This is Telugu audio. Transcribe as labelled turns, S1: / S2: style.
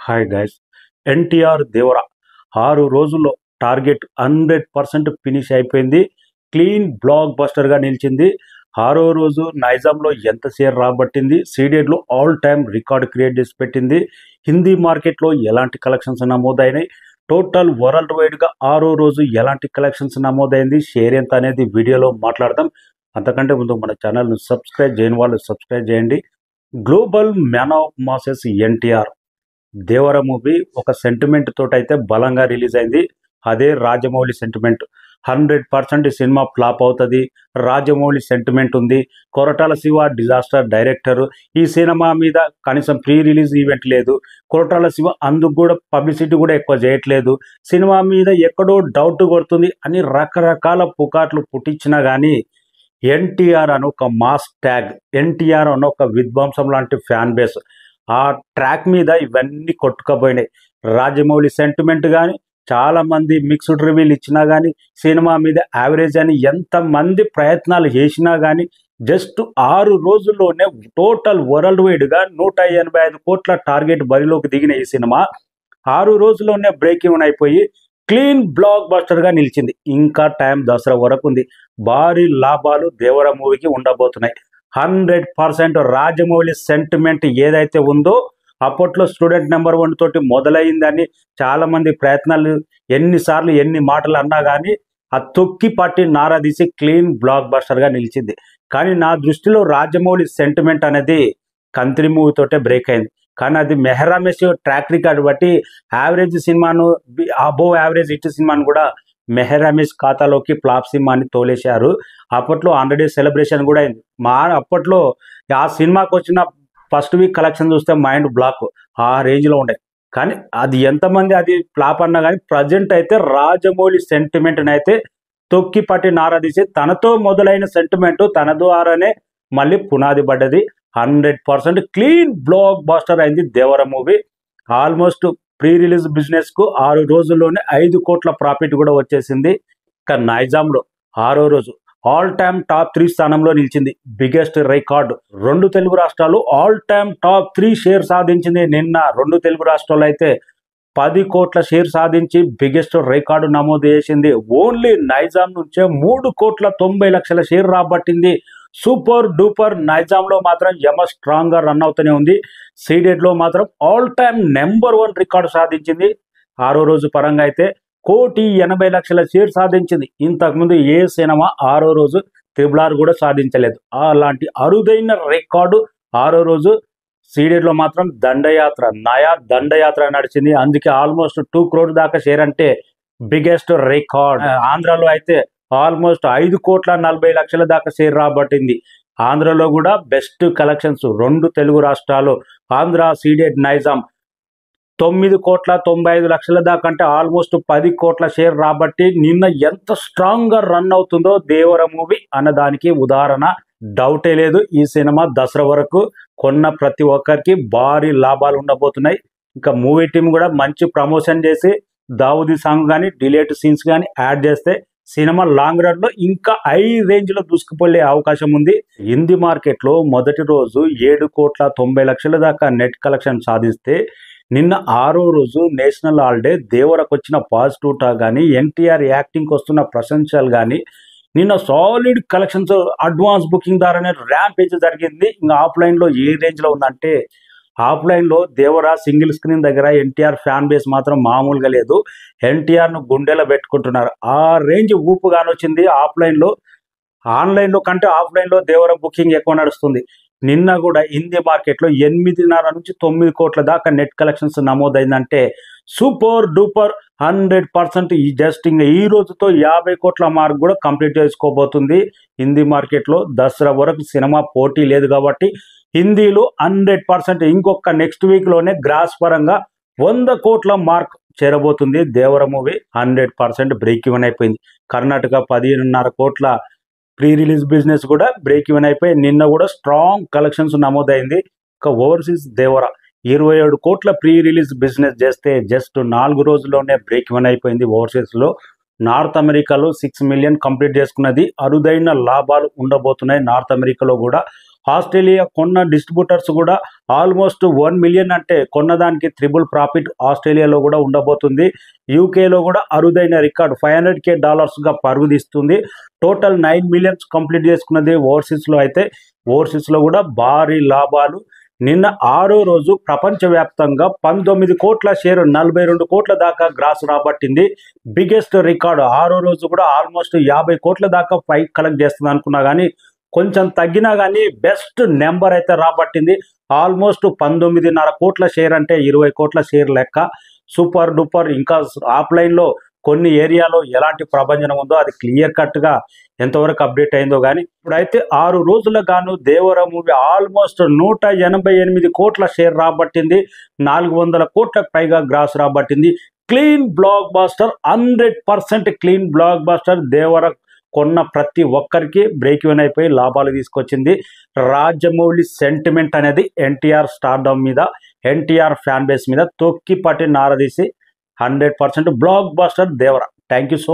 S1: Hi guys. ఎన్టీఆర్ దేవర 6 రోజుల్లో టార్గెట్ 100% ఫినిష్ అయిపోయింది. క్లీన్ బ్లాక్ బస్టర్గా నిలిచింది. 6వ రోజు నైజాంలో ఎంత షేర్ రాబట్టింది, సీడెడ్లో ఆల్ టైమ్ రికార్డ్ క్రియేట్ చేసి పెట్టింది. హిందీ మార్కెట్లో ఎలాంటి కలెక్షన్స్ నమోదైనాయి, టోటల్ వరల్డ్ వైడ్గా 6వ రోజు ఎలాంటి కలెక్షన్స్ నమోదైంది, షేర్ ఎంత అనేది వీడియోలో మాట్లాడదాం. అంతకంటే ముందు మన ఛానల్ను సబ్స్క్రైబ్ చేయని వాళ్ళు సబ్స్క్రైబ్ చేయండి. Global man of masses NTR Devara movie ఒక సెంటిమెంట్ తోటి అయితే బలంగా రిలీజ్ అయింది. అదే రాజమౌళి సెంటిమెంట్. 100% సినిమా ఫ్లాప్ అవుతుంది. రాజమౌళి సెంటిమెంట్ ఉంది. Koratala Shiva disaster director. ఈ సినిమా మీద కనీసం ప్రీ రిలీజ్ ఈవెంట్ లేదు. కొరటాల శివ అందుకు కూడా పబ్లిసిటీ కూడా ఎక్కువ చేయట్లేదు. సినిమా మీద ఎక్కడో డౌట్ కొడుతుంది అని రకరకాల పుకాట్లు పుట్టించినా కానీ ఎన్టీఆర్ అని ఒక మాస్ ట్యాగ్, ఎన్టీఆర్ అని ఒక విధ్వంసం లాంటి ఫ్యాన్ బేస్, ఆ ట్రాక్ మీద ఇవన్నీ కొట్టుకపోయినాయి. రాజమౌళి సెంటిమెంట్ కానీ చాలామంది మిక్స్డ్ రివ్యూలు ఇచ్చినా కానీ సినిమా మీద యావరేజ్ అని ఎంతమంది ప్రయత్నాలు చేసినా కానీ జస్ట్ 6 రోజుల్లోనే టోటల్ వరల్డ్ వైడ్గా 185 కోట్ల టార్గెట్ బరిలోకి దిగిన ఈ సినిమా 6 రోజుల్లోనే బ్రేక్ ఈవెన్ అయిపోయి క్లీన్ బ్లాక్ బస్టర్గా నిలిచింది. ఇంకా టైం దసరా వరకు ఉంది. భారీ లాభాలు దేవర మూవీకి ఉండబోతున్నాయి. 100% రాజమౌళి సెంటిమెంట్ ఏదైతే ఉందో అప్పట్లో స్టూడెంట్ నెంబర్ 1 తోటి మొదలైందని చాలామంది ప్రయత్నాలు ఎన్నిసార్లు ఎన్ని మాటలు అన్నా కానీ ఆ తొక్కి పట్టి నారాదీసి క్లీన్ బ్లాక్ బస్టర్గా నిలిచింది. కానీ నా దృష్టిలో రాజమౌళి సెంటిమెంట్ అనేది కంత్రి మూవీ తోటే బ్రేక్ అయింది. కానీ అది మెహరామెస్ ట్రాక్ రికార్డ్ బట్టి యావరేజ్ సినిమాను, అబోవ్ యావరేజ్ హిట్ సినిమాను కూడా మెహరామెస్ ఖాతాలోకి ఫ్లాప్ సినిమాని తోలేశారు. అప్పట్లో 100 డేస్ సెలబ్రేషన్ కూడా అయింది. అప్పట్లో ఆ సినిమాకి వచ్చిన ఫస్ట్ వీక్ కలెక్షన్ చూస్తే మైండ్ బ్లాక్, ఆ రేంజ్లో ఉండే. కానీ అది ఎంతమంది అది ఫ్లాప్ అన్నా కానీ ప్రజెంట్ అయితే రాజమౌళి సెంటిమెంట్ని అయితే తొక్కి పట్టి నారాదీసి తనతో మొదలైన సెంటిమెంట్ తన ద్వారానే మళ్ళీ పునాది పడ్డది. 100% క్లీన్ బ్లాక్ బస్టర్ అయింది దేవర మూవీ. ఆల్మోస్ట్ ప్రీ రిలీజ్ బిజినెస్కు 6 రోజుల్లోనే 5 కోట్ల ప్రాఫిట్ కూడా వచ్చేసింది. ఇక నైజాంలో 6వ రోజు ఆల్ టైమ్ టాప్ 3 స్థానంలో నిలిచింది. Biggest record. 2 తెలుగు రాష్ట్రాలు ఆల్ టైమ్ టాప్ 3 షేర్ సాధించింది. నిన్న 2 తెలుగు రాష్ట్రాలు అయితే 10 కోట్ల షేర్ సాధించి బిగ్గెస్ట్ రికార్డు నమోదు చేసింది. ఓన్లీ నైజాం నుంచే 3,90,00,000 షేర్ రాబట్టింది. Super duper. నైజాంలో మాత్రం యమ స్ట్రాంగ్గా రన్ అవుతూనే ఉంది. సీడెడ్లో మాత్రం ఆల్ టైమ్ నెంబర్ 1 రికార్డు సాధించింది. 6వ రోజు పరంగా అయితే 1,80,00,000 షేర్ సాధించింది. ఇంతకుముందు ఏ సినిమా 6వ రోజు RRR కూడా సాధించలేదు. అలాంటి అరుదైన రికార్డు 6వ రోజు. సీడెడ్లో మాత్రం దండయాత్ర నడిచింది. అందుకే ఆల్మోస్ట్ 2 crore దాకా షేర్ అంటే బిగ్గెస్ట్ రికార్డ్. ఆంధ్రాలో అయితే ఆల్మోస్ట్ 5,40,00,000 దాకా షేర్ రాబట్టింది. ఆంధ్రలో కూడా బెస్ట్ కలెక్షన్స్ 2 తెలుగు రాష్ట్రాలు, ఆంధ్ర, సీడెడ్, నైజాం 9,95,00,000 దాకా అంటే ఆల్మోస్ట్ 10 కోట్ల షేర్ రాబట్టి నిన్న ఎంత స్ట్రాంగ్గా రన్ అవుతుందో దేవర మూవీ అన్నదానికి ఉదాహరణ. డౌటే లేదు. ఈ సినిమా దసరా వరకు కొన్న ప్రతి ఒక్కరికి భారీ లాభాలు ఉండబోతున్నాయి. ఇంకా మూవీ టీం కూడా మంచి ప్రమోషన్ చేసి దావుదీ సాంగ్ కానీ డిలేట్ సీన్స్ కానీ యాడ్ చేస్తే సినిమా లాంగ్ రన్లో ఇంకా హై రేంజ్లో దూసుకుపోయే అవకాశం ఉంది. హిందీ మార్కెట్లో మొదటి రోజు 7,90,00,000 దాకా నెట్ కలెక్షన్ సాధిస్తే నిన్న 6వ రోజు నేషనల్ హాలిడే దేవరకు వచ్చిన పాజిటివ్ టాక్ కానీ ఎన్టీఆర్ యాక్టింగ్కి వస్తున్న ప్రశంసలు కానీ నిన్న సాలిడ్ కలెక్షన్స్ అడ్వాన్స్ బుకింగ్ ద్వారానే ర్యాంపేజ్ జరిగింది. ఇంకా ఆఫ్లైన్లో ఏ రేంజ్లో ఉందంటే ఆఫ్లైన్లో దేవర సింగిల్ స్క్రీన్ దగ్గర ఎన్టీఆర్ ఫ్యాన్ బేస్ మాత్రం మామూలుగా లేదు. ఎన్టీఆర్ను గుండెలో పెట్టుకుంటున్నారు. ఆ రేంజ్ ఊపు కానొచ్చింది ఆఫ్లైన్లో. ఆన్లైన్లో కంటే ఆఫ్లైన్లో దేవర బుకింగ్ ఎక్కువ నడుస్తుంది. నిన్న కూడా హిందీ మార్కెట్లో 8.5 నుంచి 9 కోట్ల దాకా నెట్ కలెక్షన్స్ నమోదైందంటే సూపర్ డూపర్. 100% ఈ జస్ట్ ఇంకా ఈ రోజుతో 50 కోట్ల మార్క్ కూడా కంప్లీట్ చేసుకోబోతుంది. హిందీ మార్కెట్లో దసరా వరకు సినిమా పోటీ లేదు కాబట్టి హిందీలో 100% ఇంకొక నెక్స్ట్ వీక్లోనే గ్రాస్ పరంగా 100 కోట్ల మార్క్ చేరబోతుంది దేవర మూవీ. 100% బ్రేక్ ఈవెన్ అయిపోయింది. కర్ణాటక 15.5 కోట్ల ప్రీ రిలీజ్ బిజినెస్ కూడా బ్రేక్ ఈవెన్ అయిపోయి నిన్న కూడా స్ట్రాంగ్ కలెక్షన్స్ నమోదైంది. ఇక ఓవర్సీస్ దేవర 27 కోట్ల ప్రీ రిలీజ్ బిజినెస్ చేస్తే జస్ట్ 4 రోజుల్లోనే బ్రేక్ ఈవెన్ అయిపోయింది. ఓవర్సీస్లో నార్త్ అమెరికాలో 6 మిలియన్ కంప్లీట్ చేసుకున్నది. అరుదైన లాభాలు ఉండబోతున్నాయి నార్త్ అమెరికాలో కూడా. ఆస్ట్రేలియా కొన్న డిస్ట్రిబ్యూటర్స్ కూడా ఆల్మోస్ట్ 1 మిలియన్ అంటే కొన్నదానికి త్రిబుల్ ప్రాఫిట్ ఆస్ట్రేలియాలో కూడా ఉండబోతుంది. యూకేలో కూడా అరుదైన రికార్డు $500K పరుగు తీస్తుంది. టోటల్ 9 మిలియన్స్ కంప్లీట్ చేసుకున్నది ఓవర్సీస్లో. అయితే ఓవర్సీస్లో కూడా భారీ లాభాలు. నిన్న 6వ రోజు ప్రపంచవ్యాప్తంగా 19 కోట్ల షేరు 42 కోట్ల దాకా గ్రాస్ రాబట్టింది. Biggest record. 6వ రోజు కూడా ఆల్మోస్ట్ 50 కోట్ల దాకా పైకి కలెక్ట్ చేస్తుంది అనుకున్నా కానీ కొంచెం తగ్గినా కానీ బెస్ట్ నెంబర్ అయితే రాబట్టింది. ఆల్మోస్ట్ 19.5 కోట్ల షేర్ అంటే 20 కోట్ల షేర్ లెక్క. Super duper. ఇంకా ఆఫ్లైన్లో కొన్ని ఏరియాలో ఎలాంటి ప్రభంజనం ఉందో అది క్లియర్ కట్గా ఎంతవరకు అప్డేట్ అయిందో కానీ ఇప్పుడైతే 6 రోజుల గాను దేవర మూవీ ఆల్మోస్ట్ 188 కోట్ల షేర్ రాబట్టింది. 400 కోట్లకు పైగా గ్రాస్ రాబట్టింది. Clean blockbuster, 100% clean blockbuster. Devara కొన్న ప్రతి ఒక్కరికి బ్రేక్ ఈవెన్ అయిపోయి లాభాలు తీసుకొచ్చింది. రాజమౌళి సెంటిమెంట్ అనేది ఎన్టీఆర్ స్టార్డమ్ మీద, ఎన్టీఆర్ ఫ్యాన్ బేస్ మీద తొక్కి పట్టి నారదీసి 100% blockbuster Devara. Thank you so much.